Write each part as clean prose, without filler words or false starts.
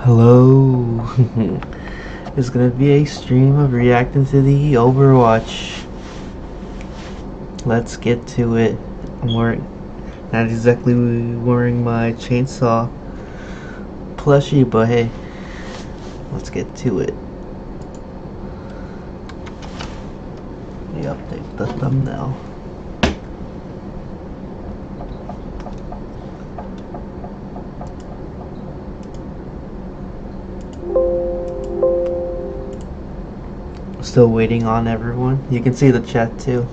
Hello. It's gonna be a stream of reacting to the Overwatch. Let's get to it. Not exactly wearing my chainsaw plushie, but hey, let's get to it. Let me update the thumbnail. Still waiting on everyone. You can see the chat too.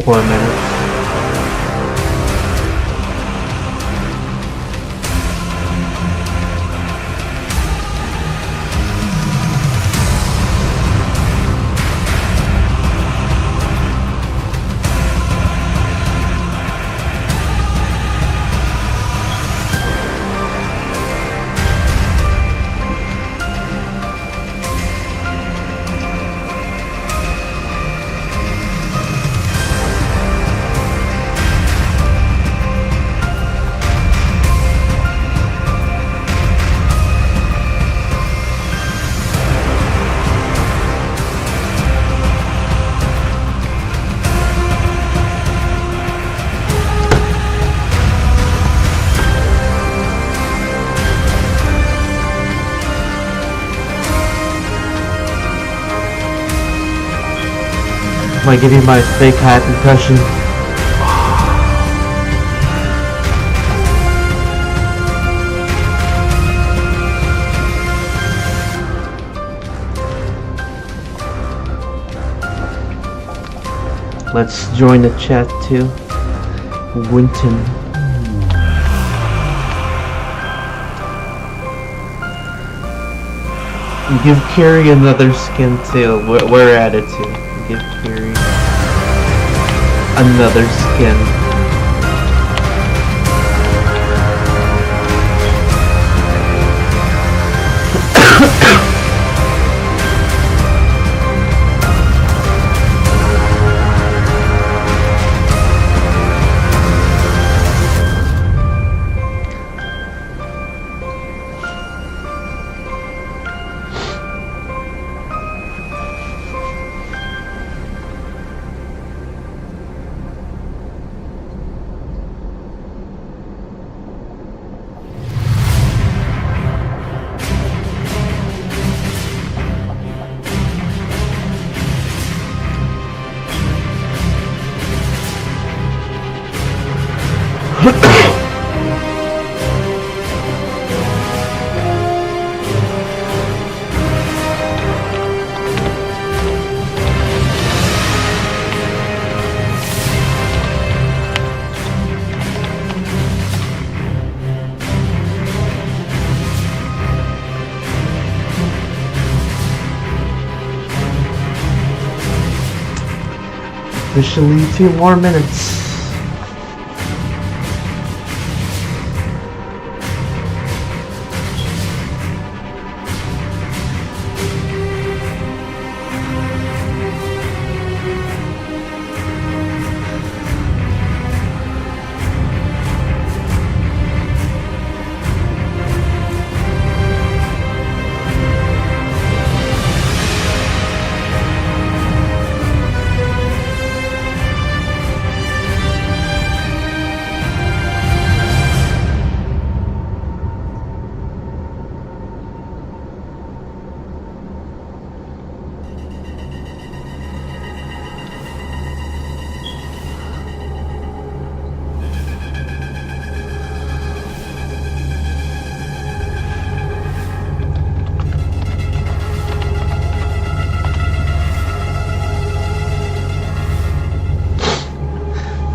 For a minute. Am I giving my fake hat impression? Let's join the chat too. Winton. Give Carrie another skin too. We're at it too. Give Carrie another skin. Officially 2 more minutes.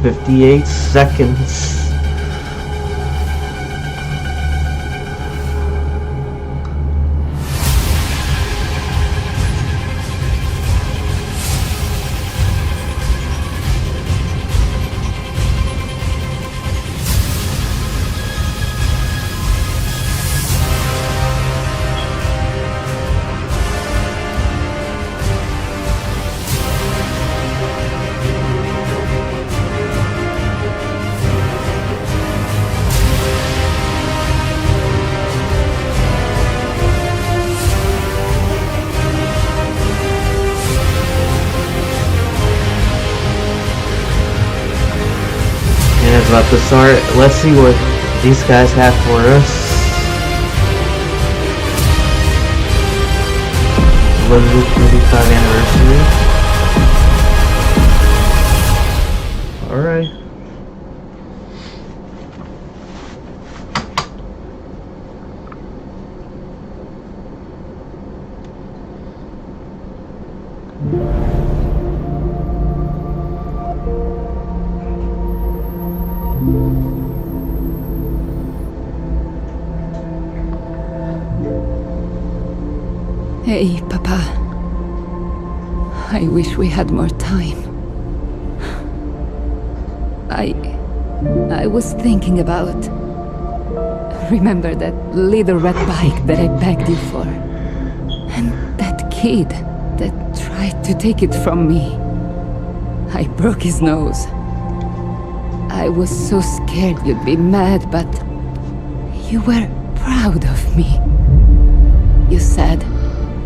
"58 seconds. about to start. Let's see what these guys have for us. Blizzard 35th anniversary. Alright. Hey, Papa. I wish we had more time. I was thinking about... Remember that little red bike that I begged you for? And that kid that tried to take it from me. I broke his nose. I was so scared you'd be mad, but... You were proud of me. You said...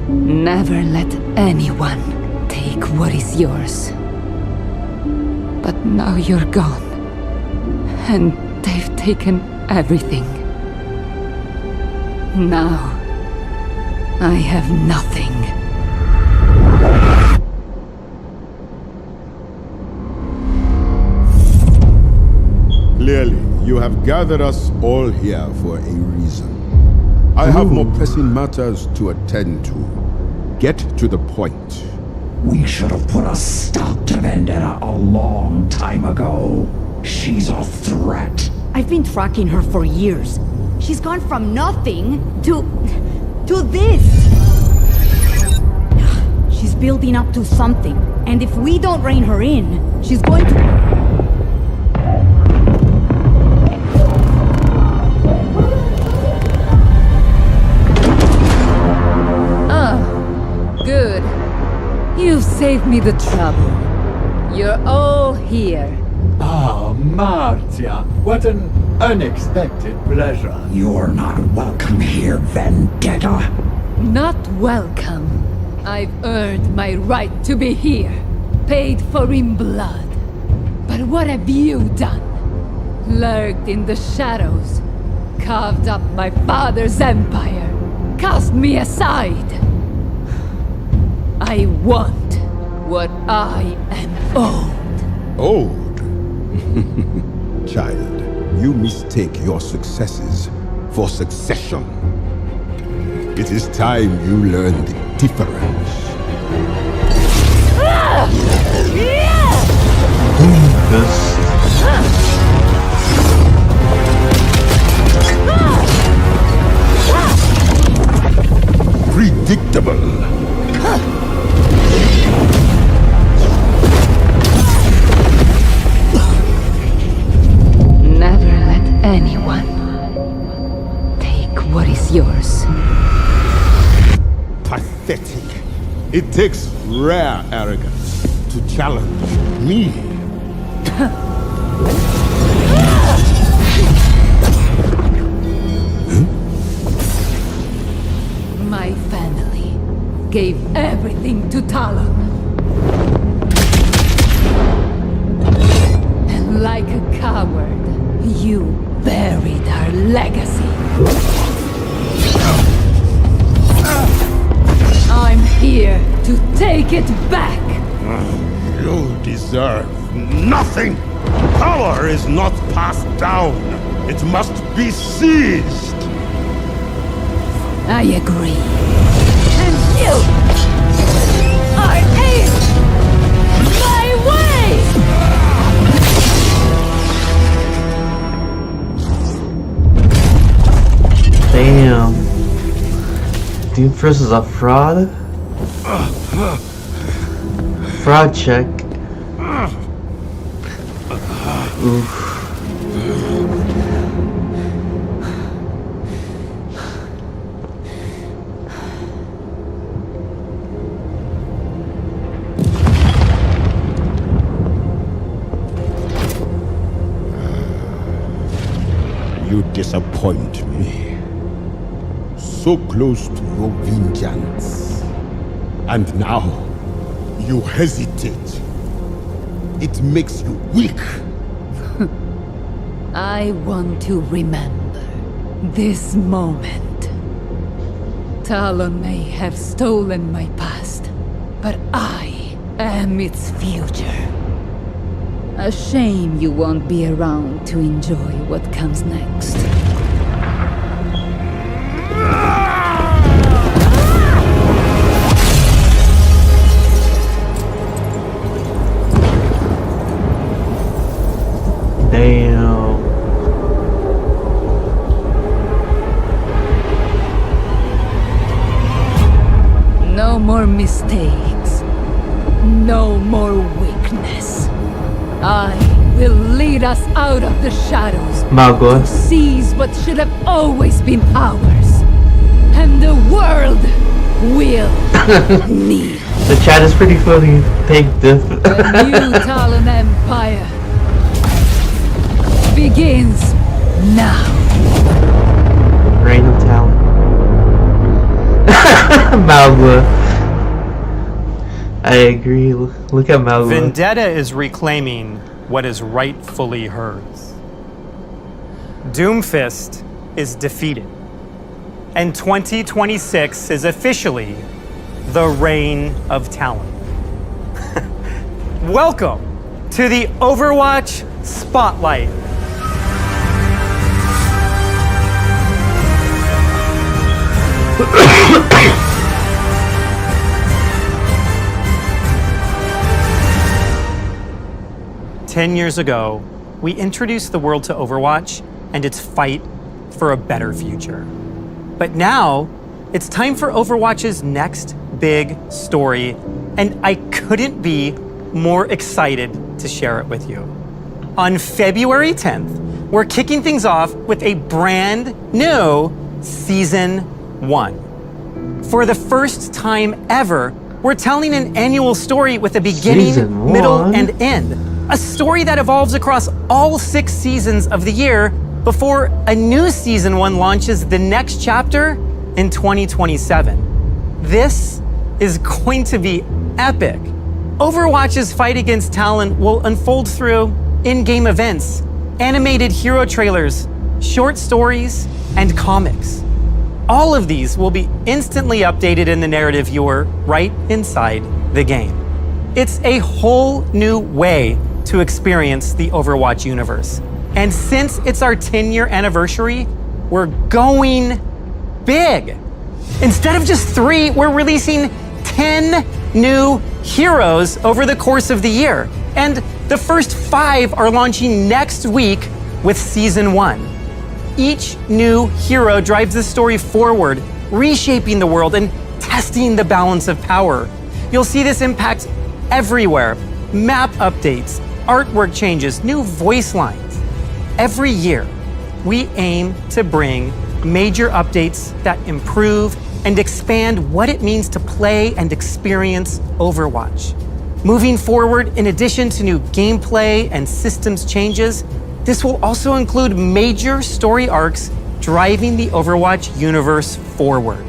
Never let anyone take what is yours. But now you're gone. And they've taken everything. Now, I have nothing. Clearly, you have gathered us all here for a reason. I have more pressing matters to attend to. Get to the point. We should have put a stop to Vendetta a long time ago. She's a threat. I've been tracking her for years. She's gone from nothing to this. She's building up to something. And if we don't rein her in, she's going to... Good. You've saved me the trouble. You're all here. Ah, Martia, what an unexpected pleasure. You're not welcome here, Vendetta. Not welcome. I've earned my right to be here. Paid for in blood. But what have you done? Lurked in the shadows. Carved up my father's empire. Cast me aside. I want what I am owed. Owed? Child, you mistake your successes for succession. It is time you learn the difference. Predictable. Never let anyone take what is yours. Pathetic. It takes rare arrogance to challenge me. My family gave everything to Talon. And like a coward, you buried our legacy. I'm here to take it back. You deserve nothing. Power is not passed down. It must be seized. I agree. And you are in my way! Damn. Doom First is a fraud? Fraud check. Oof. You disappoint me. So close to your vengeance. And now, you hesitate. It makes you weak. I want to remember this moment. Talon may have stolen my past, but I am its future. A shame you won't be around to enjoy what comes next. Damn. No more mistakes. No more weakness. I will lead us out of the shadows Magua. to seize what should have always been ours. And the world will kneel. The chat is pretty funny. Thank the The new Talon Empire begins now. Reign of Talon. Magua. I agree. Look at Magua. Vendetta is reclaiming what is rightfully hers. Doomfist is defeated. And 2026 is officially the Reign of Talon. Welcome to the Overwatch Spotlight. Ten years ago, we introduced the world to Overwatch and its fight for a better future. But now, it's time for Overwatch's next big story, and I couldn't be more excited to share it with you. On February 10th, we're kicking things off with a brand new Season 1. For the first time ever, we're telling an annual story with a beginning, Season middle, 1? and end. A story that evolves across all 6 seasons of the year before a new Season 1 launches the next chapter in 2027. This is going to be epic. Overwatch's fight against Talon will unfold through in-game events, animated hero trailers, short stories, and comics. All of these will be instantly updated in the narrative viewer right inside the game. It's a whole new way to experience the Overwatch universe. And since it's our 10-year anniversary, we're going big. Instead of just 3, we're releasing 10 new heroes over the course of the year. And the first 5 are launching next week with Season 1. Each new hero drives the story forward, reshaping the world and testing the balance of power. You'll see this impact everywhere. Map updates, artwork changes, new voice lines. Every year, we aim to bring major updates that improve and expand what it means to play and experience Overwatch. Moving forward, in addition to new gameplay and systems changes, this will also include major story arcs driving the Overwatch universe forward.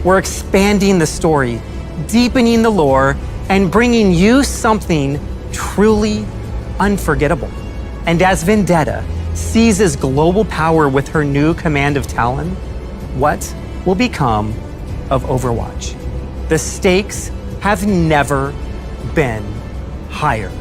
We're expanding the story, deepening the lore, and bringing you something truly unforgettable. And as Vendetta seizes global power with her new command of Talon, what will become of Overwatch? The stakes have never been higher.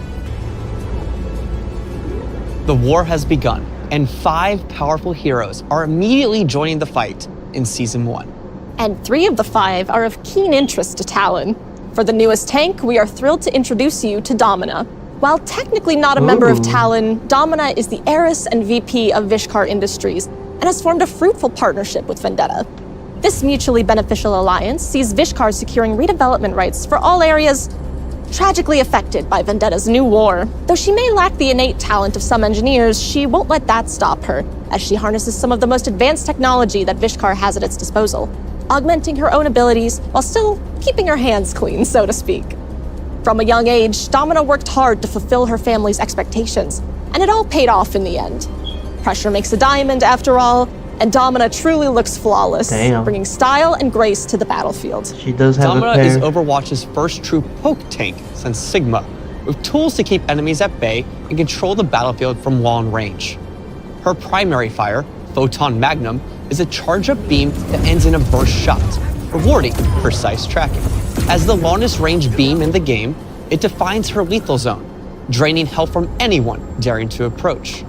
The war has begun, and 5 powerful heroes are immediately joining the fight in Season 1. And 3 of the 5 are of keen interest to Talon. For the newest tank, we are thrilled to introduce you to Domina. While technically not a member of Talon, Domina is the heiress and VP of Vishkar Industries and has formed a fruitful partnership with Vendetta. This mutually beneficial alliance sees Vishkar securing redevelopment rights for all areas tragically affected by Vendetta's new war. Though she may lack the innate talent of some engineers, she won't let that stop her, as she harnesses some of the most advanced technology that Vishkar has at its disposal, augmenting her own abilities while still keeping her hands clean, so to speak. From a young age, Domina worked hard to fulfill her family's expectations, and it all paid off in the end. Pressure makes a diamond, after all, and Domina truly looks flawless, bringing style and grace to the battlefield. She does have Domina a pair. is Overwatch's first true poke tank since Sigma, with tools to keep enemies at bay and control the battlefield from long range. Her primary fire, Photon Magnum, is a charge-up beam that ends in a burst shot, rewarding precise tracking. As the longest range beam in the game, it defines her lethal zone, draining health from anyone daring to approach.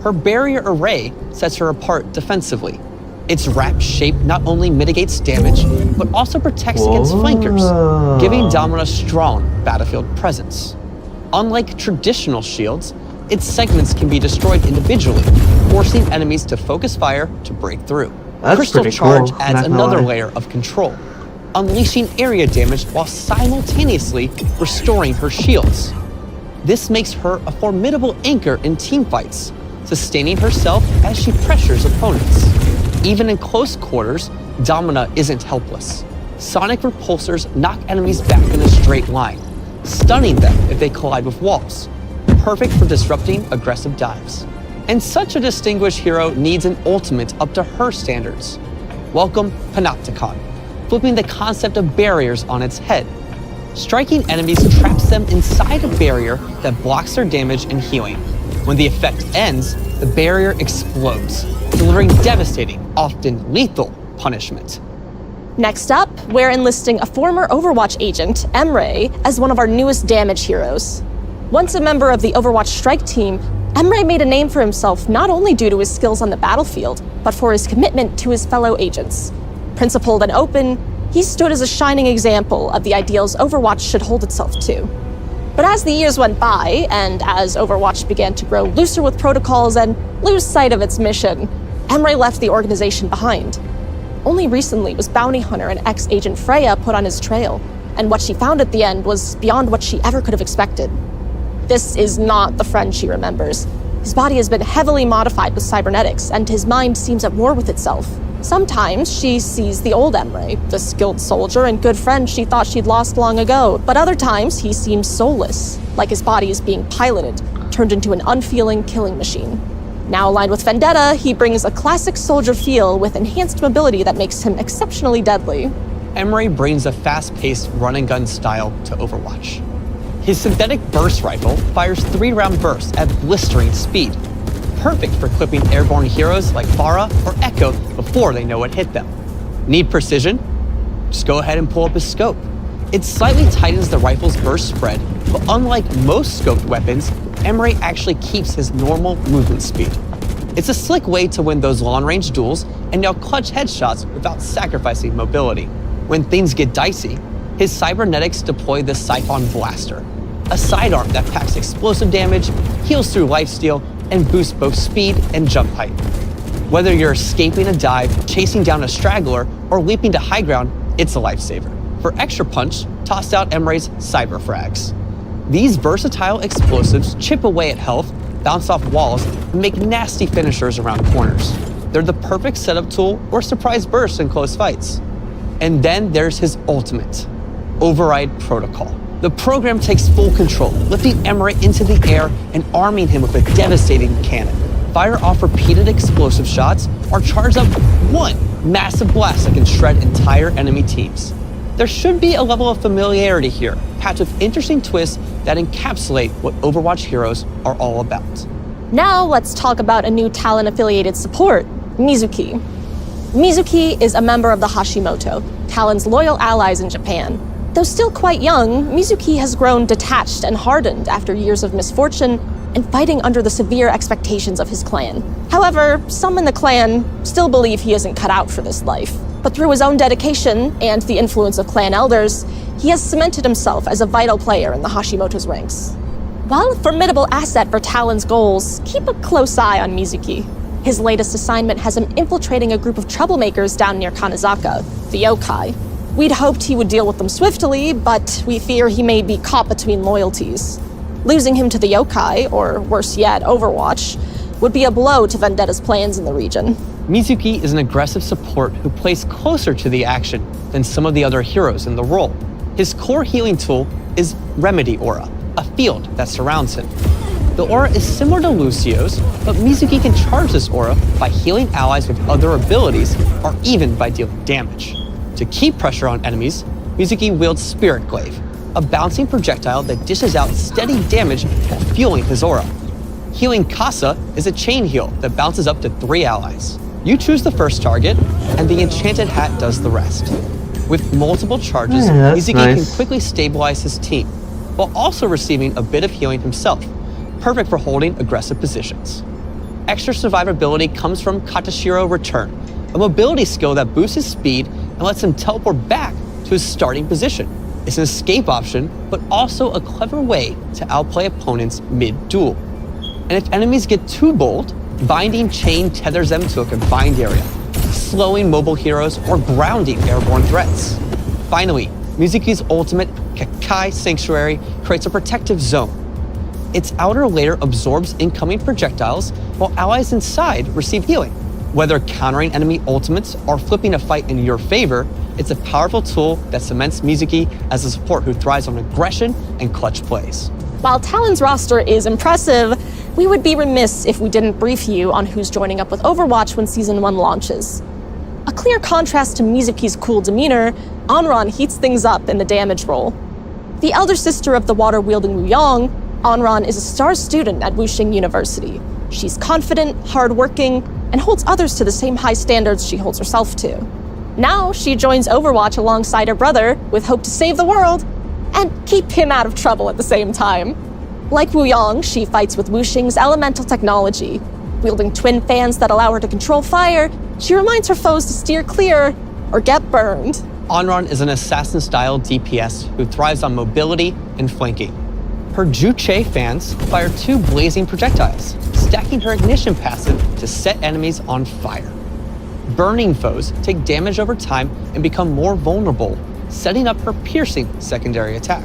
Her barrier array sets her apart defensively. Its wrap shape not only mitigates damage, but also protects against flankers, giving Domina strong battlefield presence. Unlike traditional shields, its segments can be destroyed individually, forcing enemies to focus fire to break through. That's Crystal pretty Charge cool, adds not gonna another lie. layer of control, unleashing area damage while simultaneously restoring her shields. This makes her a formidable anchor in teamfights, sustaining herself as she pressures opponents. Even in close quarters, Domina isn't helpless. Sonic repulsors knock enemies back in a straight line, stunning them if they collide with walls, perfect for disrupting aggressive dives. And such a distinguished hero needs an ultimate up to her standards. Welcome Panopticon, flipping the concept of barriers on its head. Striking enemies traps them inside a barrier that blocks their damage and healing. When the effect ends, the barrier explodes, delivering devastating, often lethal punishment. Next up, we're enlisting a former Overwatch agent, Emre, as one of our newest damage heroes. Once a member of the Overwatch strike team, Emre made a name for himself not only due to his skills on the battlefield, but for his commitment to his fellow agents. Principled and open, he stood as a shining example of the ideals Overwatch should hold itself to. But as the years went by, and as Overwatch began to grow looser with protocols and lose sight of its mission, Emre left the organization behind. Only recently was bounty hunter and ex-agent Freya put on his trail, and what she found at the end was beyond what she ever could have expected. This is not the friend she remembers. His body has been heavily modified with cybernetics, and his mind seems at war with itself. Sometimes she sees the old Emre, the skilled soldier and good friend she thought she'd lost long ago, but other times he seems soulless, like his body is being piloted, turned into an unfeeling killing machine. Now aligned with Vendetta, he brings a classic soldier feel with enhanced mobility that makes him exceptionally deadly. Emre brings a fast-paced run-and-gun style to Overwatch. His synthetic burst rifle fires 3-round bursts at blistering speed, perfect for clipping airborne heroes like Pharah or Echo before they know what hit them. Need precision? Just go ahead and pull up his scope. It slightly tightens the rifle's burst spread, but unlike most scoped weapons, Emre actually keeps his normal movement speed. It's a slick way to win those long-range duels and nail clutch headshots without sacrificing mobility. When things get dicey, his cybernetics deploy the Siphon Blaster, a sidearm that packs explosive damage, heals through lifesteal, and boosts both speed and jump height. Whether you're escaping a dive, chasing down a straggler, or leaping to high ground, it's a lifesaver. For extra punch, toss out Emre's Cyber Frags. These versatile explosives chip away at health, bounce off walls, and make nasty finishers around corners. They're the perfect setup tool or surprise burst in close fights. And then there's his ultimate, Override Protocol. The program takes full control, lifting Emre into the air and arming him with a devastating cannon. Fire off repeated explosive shots or charge up one massive blast that can shred entire enemy teams. There should be a level of familiarity here, packed with interesting twists that encapsulate what Overwatch heroes are all about. Now let's talk about a new Talon-affiliated support, Mizuki. Mizuki is a member of the Hashimoto, Talon's loyal allies in Japan. Though still quite young, Mizuki has grown detached and hardened after years of misfortune and fighting under the severe expectations of his clan. However, some in the clan still believe he isn't cut out for this life. But through his own dedication and the influence of clan elders, he has cemented himself as a vital player in the Hashimoto's ranks. While a formidable asset for Talon's goals, keep a close eye on Mizuki. His latest assignment has him infiltrating a group of troublemakers down near Kanezaka, the yokai. We'd hoped he would deal with them swiftly, but we fear he may be caught between loyalties. Losing him to the yokai, or worse yet, Overwatch, would be a blow to Vendetta's plans in the region. Mizuki is an aggressive support who plays closer to the action than some of the other heroes in the role. His core healing tool is Remedy Aura, a field that surrounds him. The aura is similar to Lucio's, but Mizuki can charge this aura by healing allies with other abilities or even by dealing damage. To keep pressure on enemies, Mizuki wields Spirit Glaive, a bouncing projectile that dishes out steady damage while fueling his aura. Healing Casa is a chain heal that bounces up to 3 allies. You choose the first target, and the enchanted hat does the rest. With multiple charges, Mizuki can quickly stabilize his team, while also receiving a bit of healing himself, perfect for holding aggressive positions. Extra survivability comes from Katashiro Return, a mobility skill that boosts his speed and lets him teleport back to his starting position. It's an escape option, but also a clever way to outplay opponents mid-duel. And if enemies get too bold, Binding Chain tethers them to a confined area, slowing mobile heroes or grounding airborne threats. Finally, Mizuki's ultimate, Kakai Sanctuary, creates a protective zone. Its outer layer absorbs incoming projectiles, while allies inside receive healing. Whether countering enemy ultimates or flipping a fight in your favor, it's a powerful tool that cements Mizuki as a support who thrives on aggression and clutch plays. While Talon's roster is impressive, we would be remiss if we didn't brief you on who's joining up with Overwatch when Season 1 launches. A clear contrast to Mizuki's cool demeanor, Onran heats things up in the damage role. The elder sister of the water-wielding Wuyong, Onran is a star student at Wuxing University. She's confident, hardworking, and holds others to the same high standards she holds herself to. Now she joins Overwatch alongside her brother with hope to save the world and keep him out of trouble at the same time. Like Wuyong, she fights with Wuxing's elemental technology. Wielding twin fans that allow her to control fire, she reminds her foes to steer clear or get burned. Onran is an assassin-style DPS who thrives on mobility and flanking. Her Juche fans fire 2 blazing projectiles, stacking her ignition passive to set enemies on fire. Burning foes take damage over time and become more vulnerable, setting up her piercing secondary attack.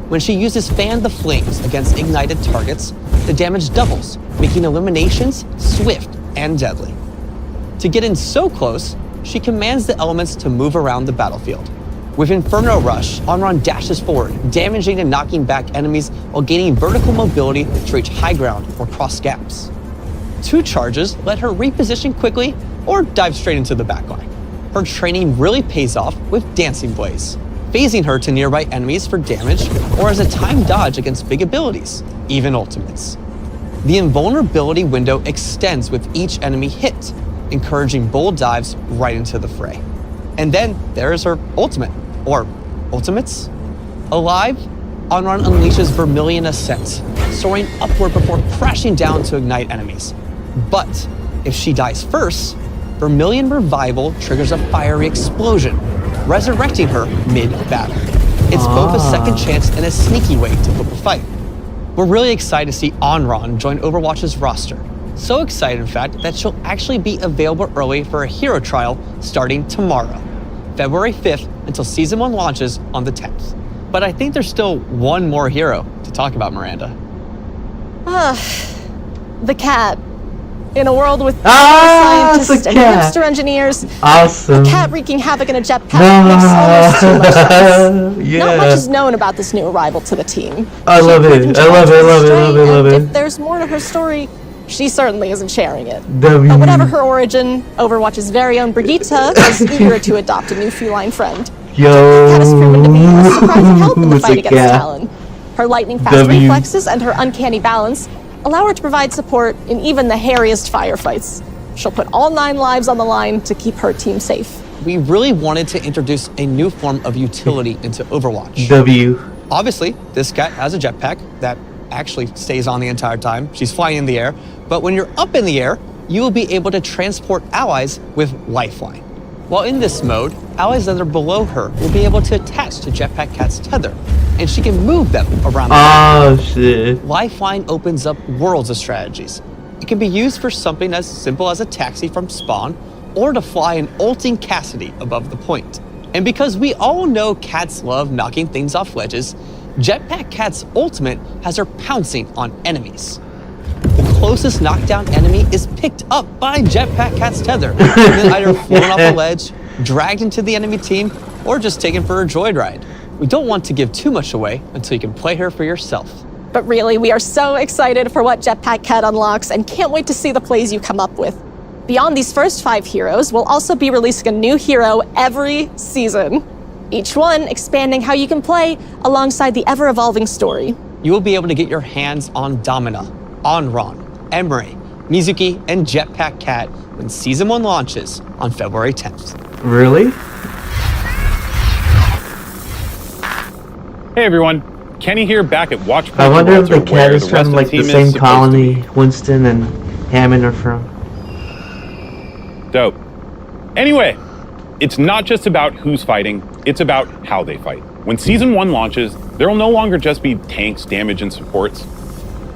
When she uses Fan the Flames against ignited targets, the damage doubles, making eliminations swift and deadly. To get in so close, she commands the elements to move around the battlefield. With Inferno Rush, Onran dashes forward, damaging and knocking back enemies while gaining vertical mobility to reach high ground or cross gaps. 2 charges let her reposition quickly or dive straight into the backline. Her training really pays off with Dancing Blaze, phasing her to nearby enemies for damage or as a timed dodge against big abilities, even ultimates. The invulnerability window extends with each enemy hit, encouraging bold dives right into the fray. And then there is her ultimate, or ultimates. Alive, Onran unleashes Vermilion Ascent, soaring upward before crashing down to ignite enemies. But if she dies first, Vermilion Revival triggers a fiery explosion, resurrecting her mid-battle. It's both a second chance and a sneaky way to flip a fight. We're really excited to see Onran join Overwatch's roster. So excited, in fact, that she'll actually be available early for a hero trial starting tomorrow, February 5th, until Season 1 launches on the 10th. But I think there's still one more hero to talk about, Miranda. The cat. In a world with scientists and hipster engineers, awesome. A cat wreaking havoc in a jetpack makes almost too much sense. Yeah. Not much is known about this new arrival to the team. I love it. I love it. If there's more to her story, she certainly isn't sharing it. W. But whatever her origin, Overwatch's very own Brigitte is eager to adopt a new feline friend. Yo. The cat has proven to be a surprising help in the fight against Talon. Her lightning-fast reflexes and her uncanny balance allow her to provide support in even the hairiest firefights. She'll put all 9 lives on the line to keep her team safe. We really wanted to introduce a new form of utility into Overwatch. W. Obviously, this cat has a jetpack that actually stays on the entire time. She's flying in the air. But when you're up in the air, you will be able to transport allies with Lifeline. While in this mode, allies that are below her will be able to attach to Jetpack Cat's tether, and she can move them around the map. Shit. Lifeline opens up worlds of strategies. It can be used for something as simple as a taxi from spawn, or to fly an ulting Cassidy above the point. And because we all know cats love knocking things off ledges, Jetpack Cat's ultimate has her pouncing on enemies. The closest knockdown enemy is picked up by Jetpack Cat's tether, and then either flown off a ledge, dragged into the enemy team, or just taken for a joyride. We don't want to give too much away until you can play her for yourself. But really, we are so excited for what Jetpack Cat unlocks and can't wait to see the plays you come up with. Beyond these first 5 heroes, we'll also be releasing a new hero every season, each one expanding how you can play alongside the ever-evolving story. You will be able to get your hands on Domina, Onron, Emery, Mizuki, and JETPACK Cat when Season 1 launches on February 10th. Really? Hey everyone, Kenny here back at Watch. I wonder if the cat is from like the same colony colony Winston and Hammond are from. Dope. Anyway, it's not just about who's fighting, it's about how they fight. When Season 1 launches, there will no longer just be tanks, damage, and supports.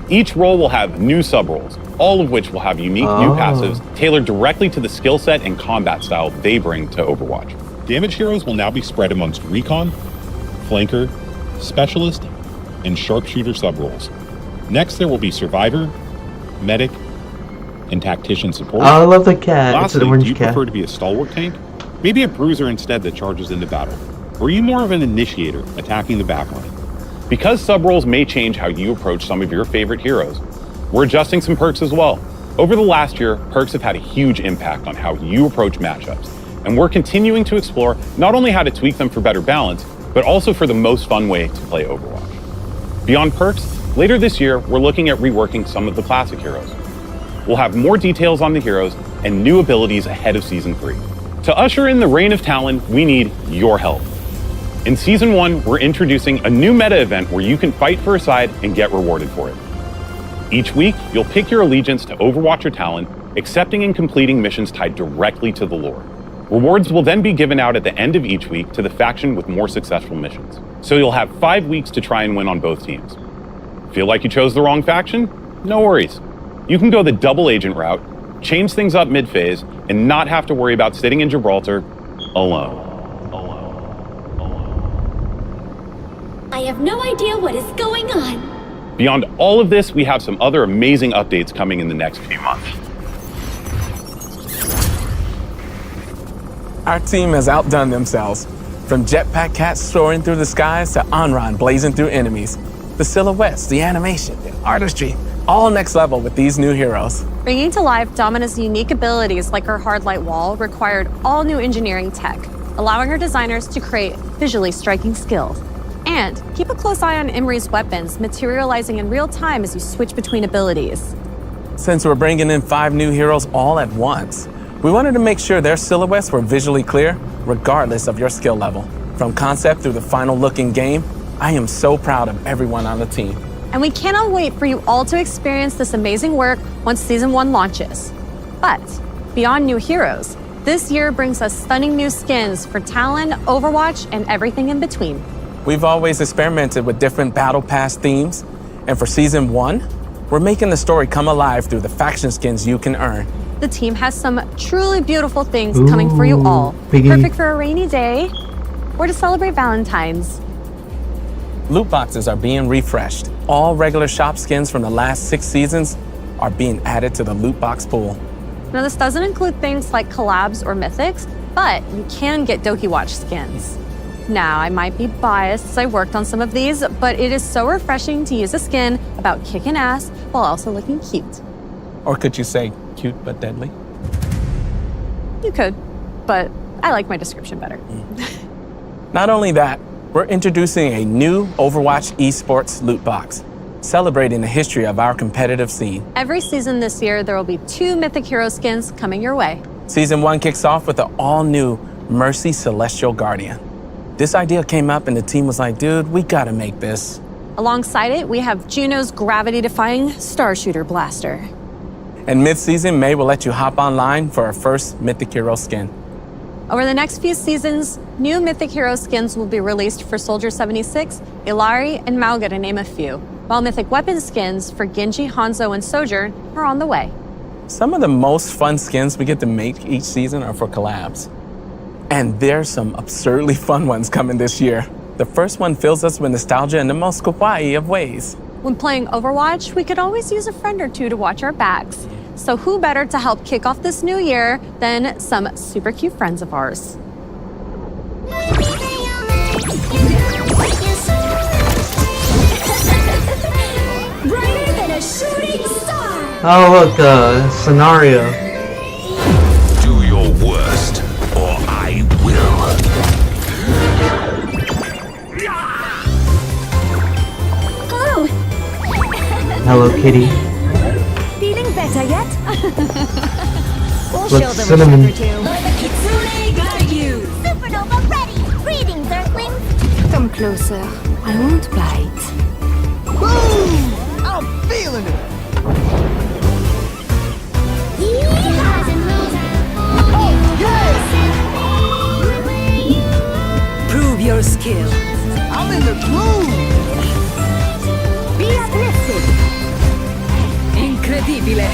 Each role will have new sub-roles, all of which will have unique new passives tailored directly to the skill set and combat style they bring to Overwatch. Damage heroes will now be spread amongst Recon, Flanker, Specialist, and Sharpshooter sub-roles. Next, there will be Survivor, Medic, and Tactician support. Oh, I love the cat. Lastly, it's an orange do you cat. prefer to be a stalwart tank? Maybe a bruiser instead that charges into battle? Or are you more of an initiator, attacking the backline? Because sub-roles may change how you approach some of your favorite heroes, we're adjusting some perks as well. Over the last year, perks have had a huge impact on how you approach matchups, and we're continuing to explore not only how to tweak them for better balance, but also for the most fun way to play Overwatch. Beyond perks, later this year, we're looking at reworking some of the classic heroes. We'll have more details on the heroes and new abilities ahead of Season 3. To usher in the reign of Talon, we need your help. In Season 1, we're introducing a new meta event where you can fight for a side and get rewarded for it. Each week, you'll pick your allegiance to Overwatch or Talon, accepting and completing missions tied directly to the lore. Rewards will then be given out at the end of each week to the faction with more successful missions. So you'll have 5 weeks to try and win on both teams. Feel like you chose the wrong faction? No worries. You can go the double agent route, change things up mid-phase, and not have to worry about sitting in Gibraltar alone. I have no idea what is going on. Beyond all of this, we have some other amazing updates coming in the next few months. Our team has outdone themselves. From JETPACK Cat soaring through the skies to Onron blazing through enemies. The silhouettes, the animation, the artistry, all next level with these new heroes. Bringing to life Domina's unique abilities like her hard light wall required all new engineering tech, allowing her designers to create visually striking skills. And keep a close eye on Emery's weapons, materializing in real time as you switch between abilities. Since we're bringing in 5 new heroes all at once, we wanted to make sure their silhouettes were visually clear, regardless of your skill level. From concept through the final look in game, I am so proud of everyone on the team. And we cannot wait for you all to experience this amazing work once Season 1 launches. But beyond new heroes, this year brings us stunning new skins for Talon, Overwatch, and everything in between. We've always experimented with different Battle Pass themes, and for Season 1, we're making the story come alive through the faction skins you can earn. The team has some truly beautiful things coming for you all. Biggie. Perfect for a rainy day or to celebrate Valentine's. Loot boxes are being refreshed. All regular shop skins from the last 6 seasons are being added to the loot box pool. Now, this doesn't include things like collabs or mythics, but you can get Doki Watch skins. Now, I might be biased as I worked on some of these, but it is so refreshing to use a skin about kicking ass while also looking cute. Or could you say cute but deadly? You could, but I like my description better. Not only that, we're introducing a new Overwatch esports loot box, celebrating the history of our competitive scene. Every season this year, there will be 2 Mythic Hero skins coming your way. Season 1 kicks off with the all-new Mercy Celestial Guardian. This idea came up and the team was like, dude, we gotta make this. Alongside it, we have Juno's gravity-defying Starshooter Blaster. And mid-season, May will let you hop online for our first Mythic Hero skin. Over the next few seasons, new Mythic Hero skins will be released for Soldier 76, Illari, and Mauga, to name a few, while Mythic Weapon skins for Genji, Hanzo, and Sojourn are on the way. Some of the most fun skins we get to make each season are for collabs. And there's some absurdly fun ones coming this year. The first one fills us with nostalgia in the most kawaii of ways. When playing Overwatch, we could always use a friend or two to watch our backs. So who better to help kick off this new year than some super cute friends of ours? Brighter than a shooting star! Oh, look, scenario. Do your worst, or I will. Hello! Hello, Kitty. Looks cinnamon. Let the Kitsune guide you. Supernova ready. Greetings, Earthlings. Come closer. I won't bite. Boom! I'm feeling it. Prove your skill. I'm in the groove. Be uplifted. Incredibile.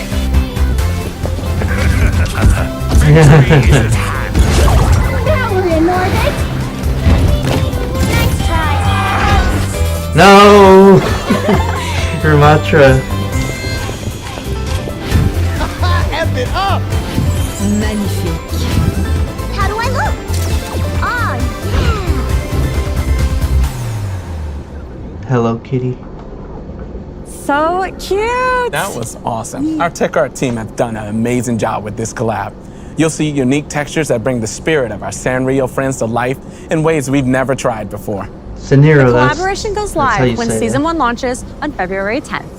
Power in orbit. Nice try. No! Ramatra. F it up. Magnifique. How do I look? Oh, Hello, kitty. So cute! That was awesome. Our tech art team have done an amazing job with this collab. You'll see unique textures that bring the spirit of our Sanrio friends to life in ways we've never tried before. Saniro, The collaboration goes live when Season 1 launches on February 10th.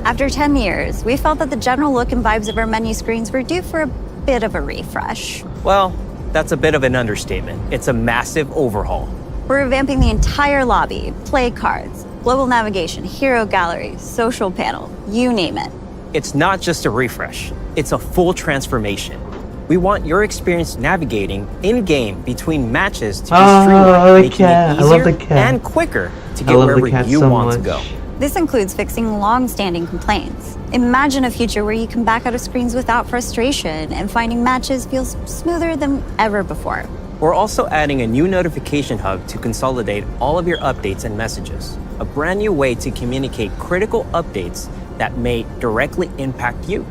After 10 years, we felt that the general look and vibes of our menu screens were due for a bit of a refresh. Well, that's a bit of an understatement. It's a massive overhaul. We're revamping the entire lobby, play cards, global navigation, hero gallery, social panel, you name it. It's not just a refresh, it's a full transformation. We want your experience navigating in-game between matches to be streamlined, making it easier and quicker to get wherever you want to go. This includes fixing long-standing complaints. Imagine a future where you can back out of screens without frustration and finding matches feels smoother than ever before. We're also adding a new notification hub to consolidate all of your updates and messages. A brand new way to communicate critical updates that may directly impact you,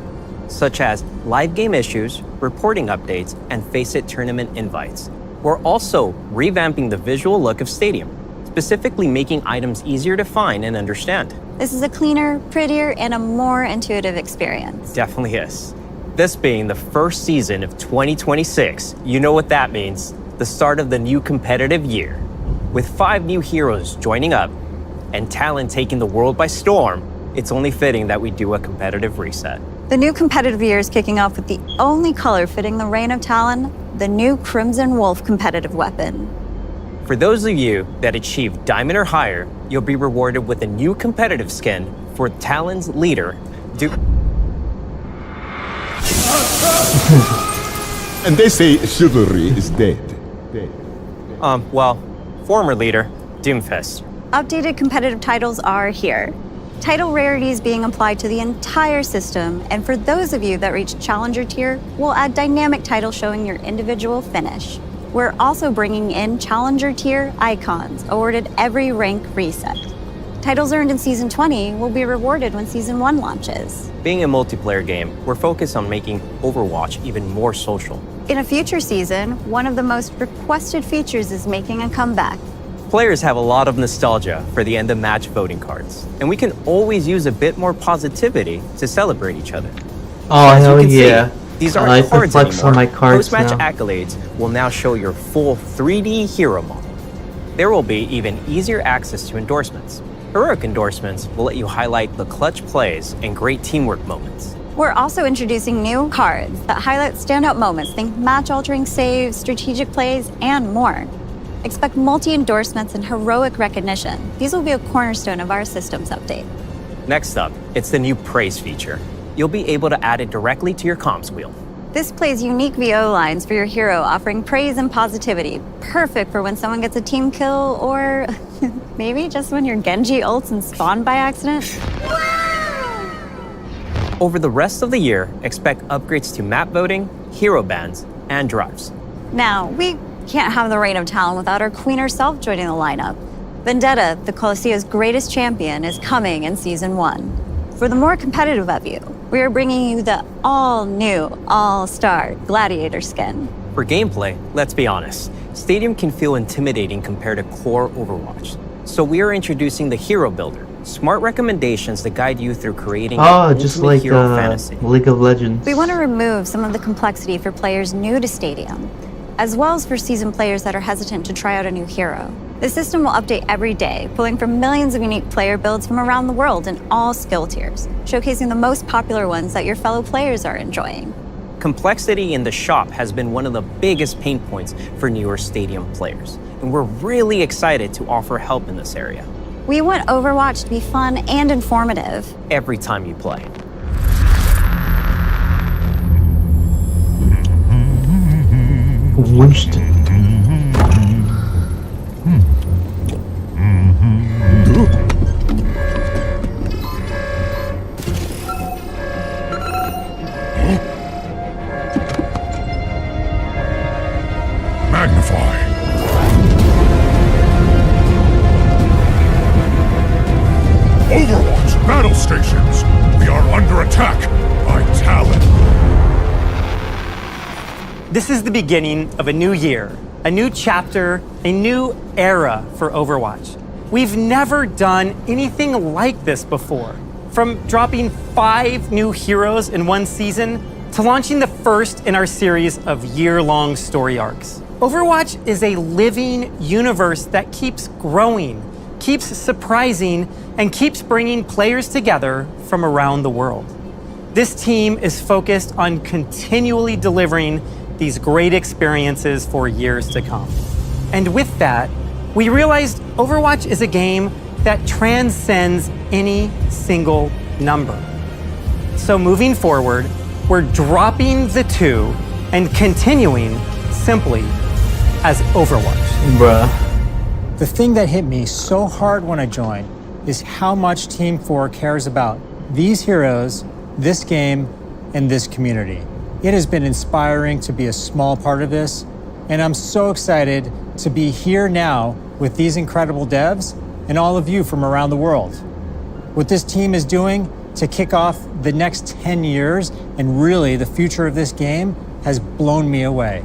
such as live game issues, reporting updates, and Face It tournament invites. We're also revamping the visual look of Stadium, specifically making items easier to find and understand. This is a cleaner, prettier, and a more intuitive experience. Definitely is. This being the first season of 2026, you know what that means. The start of the new competitive year. With 5 new heroes joining up and Talon taking the world by storm, it's only fitting that we do a competitive reset. The new competitive year is kicking off with the only color fitting the reign of Talon, the new Crimson Wolf competitive weapon. For those of you that achieve Diamond or higher, you'll be rewarded with a new competitive skin for Talon's leader, And they say chivalry is dead. Well, former leader, Doomfist. Updated competitive titles are here. Title rarities being applied to the entire system, and for those of you that reach Challenger tier, we'll add dynamic titles showing your individual finish. We're also bringing in Challenger tier icons, awarded every rank reset. Titles earned in Season 20 will be rewarded when Season 1 launches. Being a multiplayer game, we're focused on making Overwatch even more social. In a future season, one of the most requested features is making a comeback. Players have a lot of nostalgia for the end-of-match voting cards, and we can always use a bit more positivity to celebrate each other. Oh, As you hell can yeah. see, these I aren't like the cards flex anymore. on my cards Post-match now. accolades will now show your full 3D hero model. There will be even easier access to endorsements. Heroic endorsements will let you highlight the clutch plays and great teamwork moments. We're also introducing new cards that highlight standout moments, think match-altering saves, strategic plays, and more. Expect multi-endorsements and heroic recognition. These will be a cornerstone of our systems update. Next up, it's the new praise feature. You'll be able to add it directly to your comms wheel. This plays unique VO lines for your hero, offering praise and positivity. Perfect for when someone gets a team kill, or maybe just when your Genji ults and spawn by accident. Over the rest of the year, expect upgrades to map voting, hero bans, and drives. Now, we can't have the reign of Talon without our queen herself joining the lineup. Vendetta, the Colosseo's greatest champion, is coming in Season 1. For the more competitive of you, we are bringing you the all-new, all-star Gladiator skin. For gameplay, let's be honest, Stadium can feel intimidating compared to core Overwatch. So we are introducing the Hero Builder, smart recommendations that guide you through creating an just ultimate like hero fantasy. League of Legends. We want to remove some of the complexity for players new to Stadium, as well as for seasoned players that are hesitant to try out a new hero. The system will update every day, pulling from millions of unique player builds from around the world in all skill tiers, showcasing the most popular ones that your fellow players are enjoying. Complexity in the shop has been one of the biggest pain points for newer Stadium players, and we're really excited to offer help in this area. We want Overwatch to be fun and informative every time you play. Winston. Magnify. Overwatch battle stations. We are under attack by Talon. This is the beginning of a new year, a new chapter, a new era for Overwatch. We've never done anything like this before. From dropping 5 new heroes in one season to launching the first in our series of year-long story arcs. Overwatch is a living universe that keeps growing, keeps surprising, and keeps bringing players together from around the world. This team is focused on continually delivering these great experiences for years to come. And with that, we realized Overwatch is a game that transcends any single number. So moving forward, we're dropping the 2 and continuing simply as Overwatch. Bruh. The thing that hit me so hard when I joined is how much Team 4 cares about these heroes, this game, and this community. It has been inspiring to be a small part of this, and I'm so excited to be here now with these incredible devs and all of you from around the world. What this team is doing to kick off the next 10 years and really the future of this game has blown me away.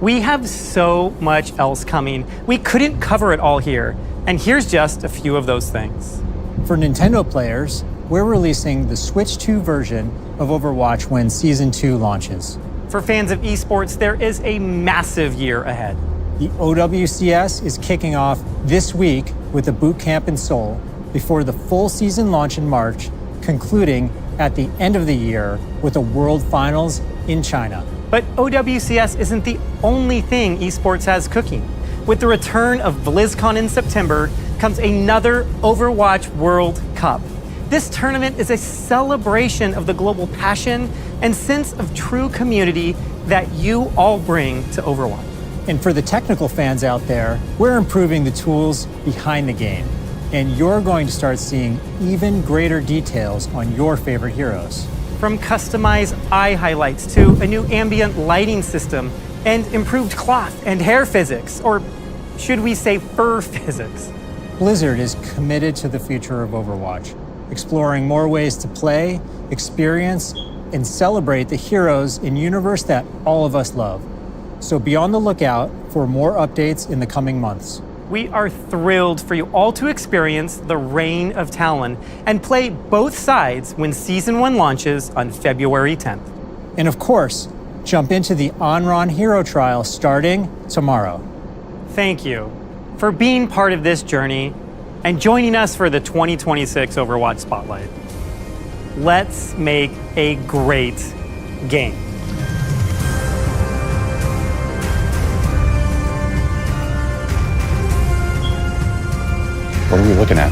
We have so much else coming. We couldn't cover it all here, and here's just a few of those things. For Nintendo players, we're releasing the Switch 2 version of Overwatch when Season 2 launches. For fans of esports, there is a massive year ahead. The OWCS is kicking off this week with a boot camp in Seoul before the full season launch in March, concluding at the end of the year with a World Finals in China. But OWCS isn't the only thing esports has cooking. With the return of BlizzCon in September comes another Overwatch World Cup. This tournament is a celebration of the global passion and sense of true community that you all bring to Overwatch. And for the technical fans out there, we're improving the tools behind the game. And you're going to start seeing even greater details on your favorite heroes. From customized eye highlights to a new ambient lighting system and improved cloth and hair physics, or should we say fur physics? Blizzard is committed to the future of Overwatch, exploring more ways to play, experience, and celebrate the heroes in universe that all of us love. So be on the lookout for more updates in the coming months. We are thrilled for you all to experience the Reign of Talon and play both sides when Season 1 launches on February 10th. And of course, jump into the Onron Hero Trial starting tomorrow. Thank you for being part of this journey and joining us for the 2026 Overwatch Spotlight. Let's make a great game. What are we looking at?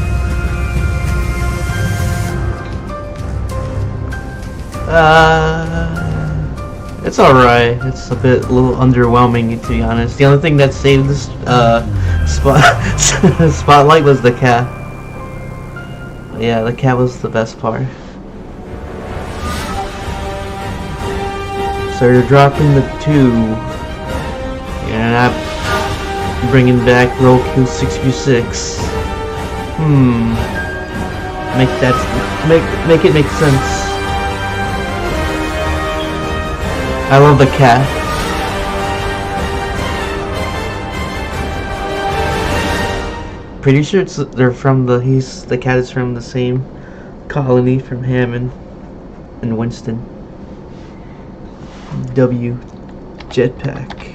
It's alright. It's a little underwhelming, to be honest. The only thing that saved this spotlight was the cat. Yeah, the cat was the best part. So you're dropping the 2. You're not bringing back Roku 6v6. Make it make sense. I love the cat. Pretty sure they're from the cat is from the same colony from Hammond and Winston. JETPACK.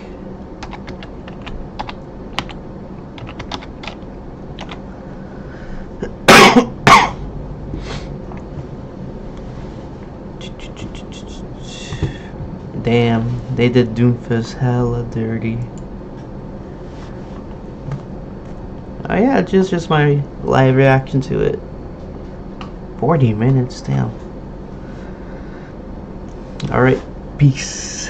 Damn, they did Doomfist hella dirty. Oh yeah, just my live reaction to it. 40 minutes, damn. Alright, peace.